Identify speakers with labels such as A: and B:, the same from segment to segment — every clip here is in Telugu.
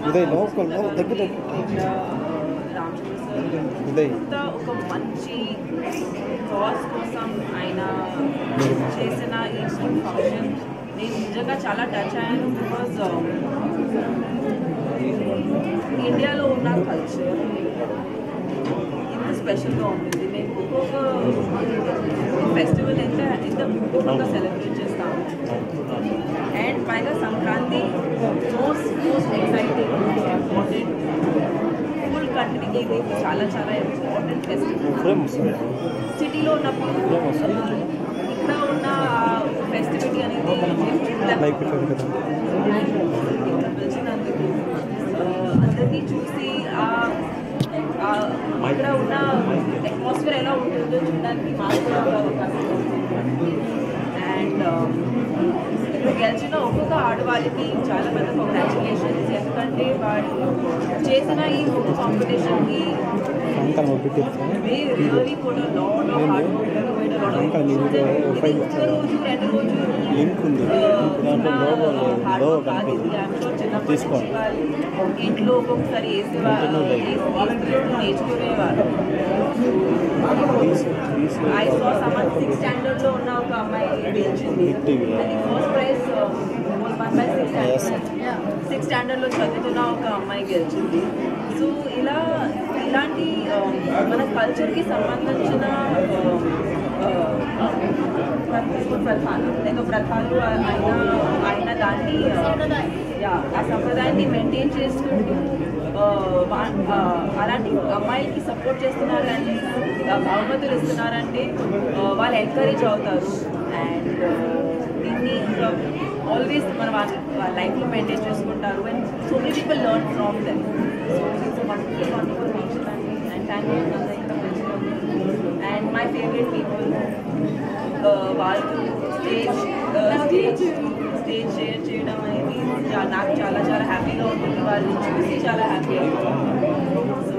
A: ఉదయ్ లోకల్ దగ్గర ఉదయ్
B: ఒక మంచి కాజ్ కోసం ఆయన చేసిన ఈ స్కూల్ ఫంక్షన్ నేను నిజంగా చాలా టచ్ అయ్యాను. బికాజ్ ఇండియాలో ఉన్న కల్చర్ ఇంత స్పెషల్గా ఉంటుంది. మేము ఒక్కొక్క ఫెస్టివల్ ఎంత గొప్పగా సెలబ్రేట్ చేస్తాము. అండ్ పైగా Sankranti most exciting important full కంట్రీకి ఇది చాలా చాలా ఇంపార్టెంట్ ఫెస్టివల్. సిటీలో ఉన్నప్పుడు ఇక్కడ ఉన్న ఫెస్టివిటీ అనేది పిలిచినందుకు అందరినీ చూసి ఇక్కడ ఉన్న అట్మాస్ఫియర్ ఎలా ఉంటుందో చూడడానికి మాకు కూడా అవకాశం. అండ్ ఇప్పుడు గెలిచిన ఒక్కొక్క ఆడవాళ్ళకి చాలా పెద్ద కంగ్రాచులేషన్స్. ఎందుకంటే వాళ్ళు చేసిన ఈ ఒక్క కాంపిటీషన్కి రియలీ కూడా లాట్ ఆఫ్ హార్డ్ వర్క్ ఒక్క రోజు 2 రోజులు ఇంట్లో ఒక్కొక్కసారి వేసేవాళ్ళు నేర్చుకునేవారు. ఐ సా సమ్మన్ 6th స్టాండర్డ్లో ఉన్న ఒక అమ్మాయి గెలిచింది. అది ఫస్ట్ ప్రైజ్ 6th స్టాండర్డ్లో చదువుతున్న ఒక అమ్మాయి గెలిచింది. సో ఇలాంటి మన కల్చర్కి సంబంధించిన ప్రథాలు ఆయన దాన్ని ఆ సంప్రదాయాన్ని మెయింటైన్ చేసుకుంటూ అలాంటి అమ్మాయిలకి సపోర్ట్ చేస్తున్నారంటే బహుమతులు ఇస్తున్నారంటే వాళ్ళు ఎంకరేజ్ అవుతారు. అండ్ దీన్ని ఆల్వేస్ మన వాళ్ళ లైఫ్లో మెయింటైన్ చేసుకుంటారు. And so many people learn from them. So it's wonderful function అండి. And thank you and my favourite people వాళ్ళు స్టేజ్ షేర్ చేయడం అనేది నాకు చాలా చాలా హ్యాపీగా ఉంటుంది. వాళ్ళని చూసి చాలా హ్యాపీగా ఉంటుంది. సో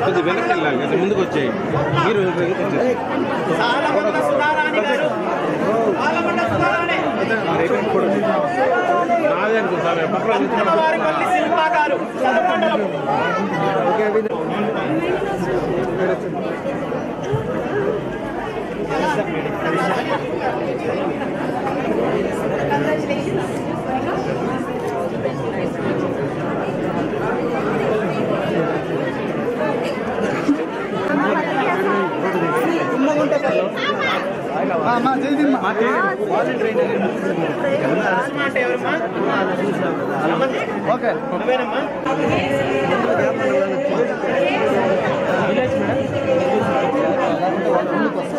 C: కొద్ది వెనక్కి వెళ్ళాలి, అది ముందుకు వచ్చాయి. మీరు నాదే అనుకుంటారు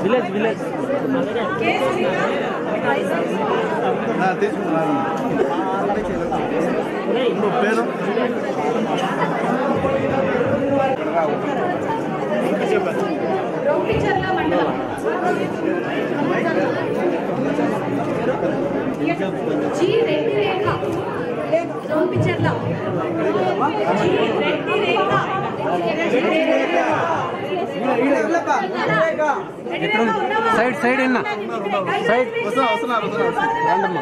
C: విలేజ్ తీసుకున్నాను. పేరు సైడ్ ఎన్న సైడ్ రండమ్మా.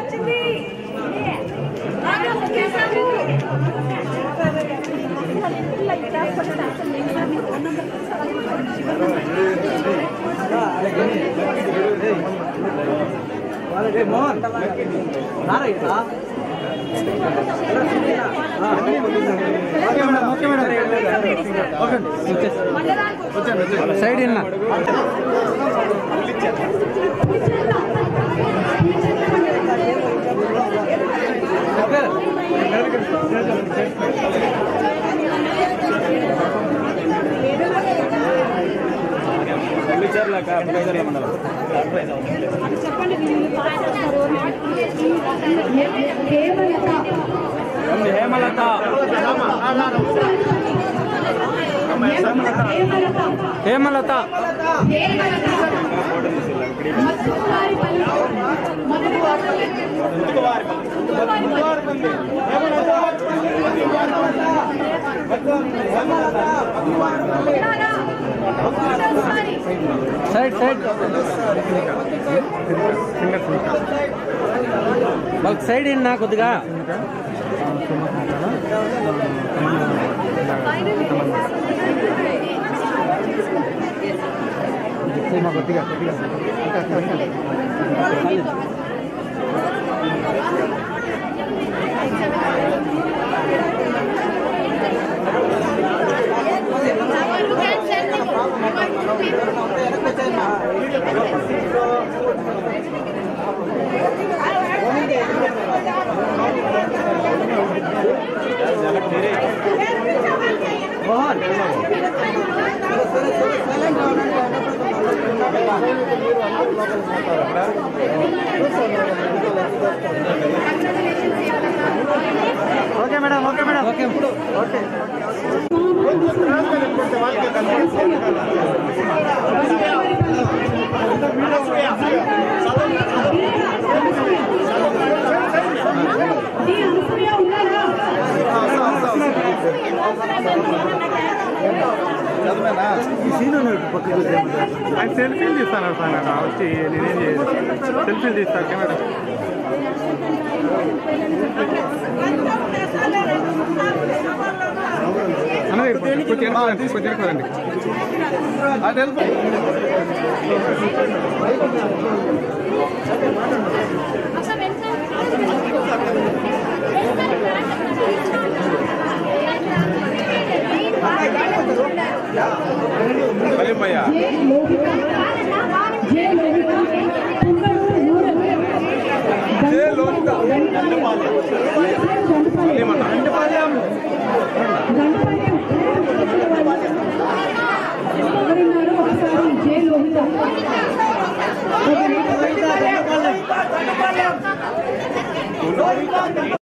C: మోహన్ సైడ్ ఎన్న హేమలత హేమలత సైడ్ సైడ్ వాళ్ళకి సైడ్ ఇన్నా కొద్దిగా కొద్దిగా okay madam okay madam okay ఇప్పుడు ఓకే
D: ఆయన సెల్ఫీలు తీస్తాను సార్ వచ్చి నేనేం చేయలేదు సెల్ఫీలు తీస్తాను కెమెరా కొంచెం